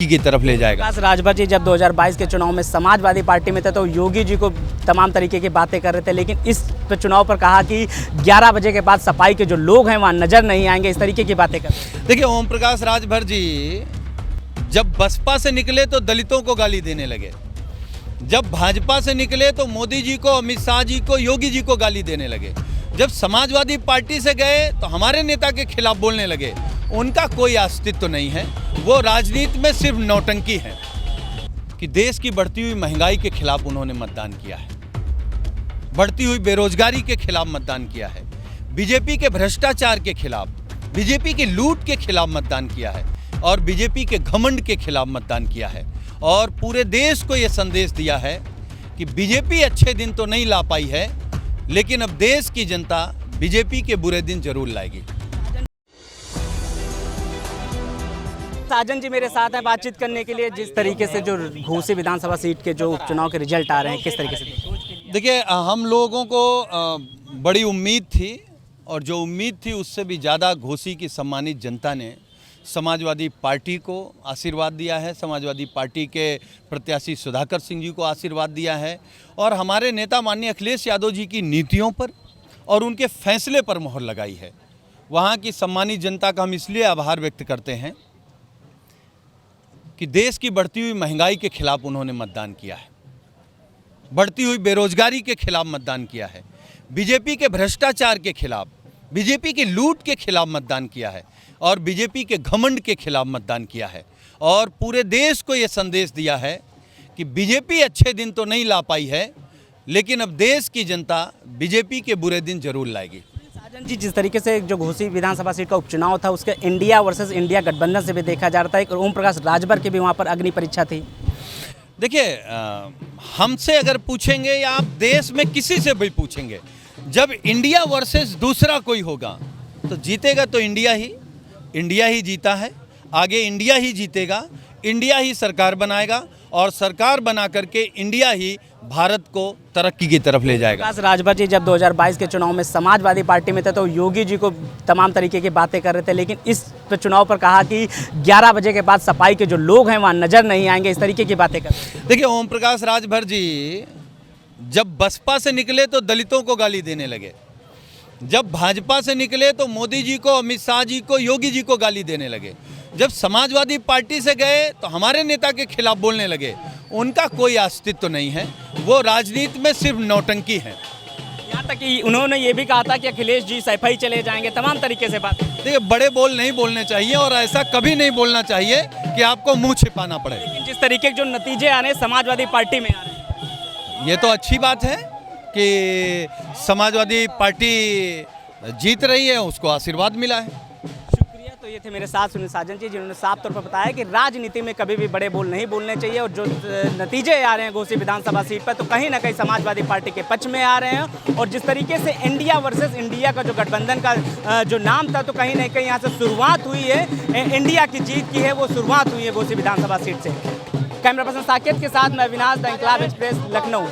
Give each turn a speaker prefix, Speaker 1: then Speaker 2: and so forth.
Speaker 1: की तरफ ले जाएगा।
Speaker 2: प्रकाश राजभर जी जब 2022 के चुनाव में समाजवादी पार्टी में थे तो योगी जी को तमाम तरीके की बातें कर रहे थे, लेकिन इस चुनाव पर कहा कि 11 बजे के बाद सफाई के जो लोग हैं वहाँ नजर नहीं आएंगे, इस तरीके की बातें कर रहे थे।
Speaker 1: देखिए, ओम प्रकाश राजभर जी जब बसपा से निकले तो दलितों को गाली देने लगे, जब भाजपा से निकले तो मोदी जी को, अमित शाह जी को, योगी जी को गाली देने लगे, जब समाजवादी पार्टी से गए तो हमारे नेता के खिलाफ बोलने लगे। उनका कोई अस्तित्व नहीं है, वो राजनीति में सिर्फ नौटंकी है। कि देश की बढ़ती हुई महंगाई के खिलाफ उन्होंने मतदान किया है, बढ़ती हुई बेरोजगारी के खिलाफ मतदान किया है, बीजेपी के भ्रष्टाचार के खिलाफ, बीजेपी की लूट के खिलाफ मतदान किया है और बीजेपी के घमंड के खिलाफ मतदान किया है और पूरे देश को ये संदेश दिया है कि बीजेपी अच्छे दिन तो नहीं ला पाई है, लेकिन अब देश की जनता बीजेपी के बुरे दिन जरूर लाएगी।
Speaker 2: साजन जी मेरे साथ हैं बातचीत करने के लिए। जिस तरीके से जो घोसी विधानसभा सीट के जो उपचुनाव के रिजल्ट आ रहे हैं, किस तरीके से?
Speaker 1: देखिए, हम लोगों को बड़ी उम्मीद थी और जो उम्मीद थी उससे भी ज़्यादा घोसी की सम्मानित जनता ने समाजवादी पार्टी को आशीर्वाद दिया है, समाजवादी पार्टी के प्रत्याशी सुधाकर सिंह जी को आशीर्वाद दिया है और हमारे नेता माननीय अखिलेश यादव जी की नीतियों पर और उनके फैसले पर मोहर लगाई है। वहाँ की सम्मानित जनता का हम इसलिए आभार व्यक्त करते हैं कि देश की बढ़ती हुई महंगाई के खिलाफ उन्होंने मतदान किया है, बढ़ती हुई बेरोजगारी के खिलाफ मतदान किया है, बीजेपी के भ्रष्टाचार के खिलाफ, बीजेपी की लूट के खिलाफ मतदान किया है और बीजेपी के घमंड के खिलाफ मतदान किया है और पूरे देश को ये संदेश दिया है कि बीजेपी अच्छे दिन तो नहीं ला पाई है, लेकिन अब देश की जनता बीजेपी के बुरे दिन जरूर लाएगी।
Speaker 2: साजन जी, जिस तरीके से जो घोसी विधानसभा सीट का उपचुनाव था उसके इंडिया वर्सेस इंडिया गठबंधन से भी देखा जा रहा था, एक ओम प्रकाश राजभर की भी वहाँ पर अग्नि परीक्षा थी।
Speaker 1: देखिए, हमसे अगर पूछेंगे या आप देश में किसी से भी पूछेंगे, जब इंडिया वर्सेस दूसरा कोई होगा तो जीतेगा तो इंडिया ही जीता है, आगे इंडिया ही जीतेगा, इंडिया ही सरकार बनाएगा और सरकार बना करके इंडिया ही भारत को तरक्की की तरफ ले जाएगा।
Speaker 2: प्रकाश राजभर जी जब 2022 के चुनाव में समाजवादी पार्टी में थे तो योगी जी को तमाम तरीके की बातें कर रहे थे, लेकिन इस चुनाव पर कहा कि 11 बजे के बाद सफाई के जो लोग हैं वहाँ नजर नहीं आएंगे, इस तरीके की बातें कर रहे थे।
Speaker 1: देखिए, ओम प्रकाश राजभर जी जब बसपा से निकले तो दलितों को गाली देने लगे, जब भाजपा से निकले तो मोदी जी को, अमित शाह जी को, योगी जी को गाली देने लगे, जब समाजवादी पार्टी से गए तो हमारे नेता के खिलाफ बोलने लगे। उनका कोई अस्तित्व नहीं है, वो राजनीति में सिर्फ नौटंकी है।
Speaker 2: यहाँ तक कि उन्होंने ये भी कहा था कि अखिलेश जी सफाई चले जाएंगे, तमाम तरीके से बात।
Speaker 1: देखिए, बड़े बोल नहीं बोलने चाहिए और ऐसा कभी नहीं बोलना चाहिए कि आपको मुंह छिपाना पड़े।
Speaker 2: लेकिन जिस तरीके के जो नतीजे आ रहे हैं समाजवादी पार्टी में आ रहे हैं,
Speaker 1: ये तो अच्छी बात है कि समाजवादी पार्टी जीत रही है, उसको आशीर्वाद मिला है।
Speaker 2: शुक्रिया। तो ये थे मेरे साथ सुनील साजन जी, जिन्होंने साफ तौर पर बताया कि राजनीति में कभी भी बड़े बोल नहीं बोलने चाहिए और जो नतीजे आ रहे हैं घोसी विधानसभा सीट पर तो कहीं ना कहीं समाजवादी पार्टी के पक्ष में आ रहे हैं और जिस तरीके से इंडिया वर्सेस इंडिया का जो गठबंधन का जो नाम था तो कहीं ना कहीं यहाँ से शुरुआत हुई है, इंडिया की जीत की है वो शुरुआत हुई है घोसी विधानसभा सीट से। कैमरा पर्सन साकेत के साथ मैं Avinash, the Inquilab express, Lucknow.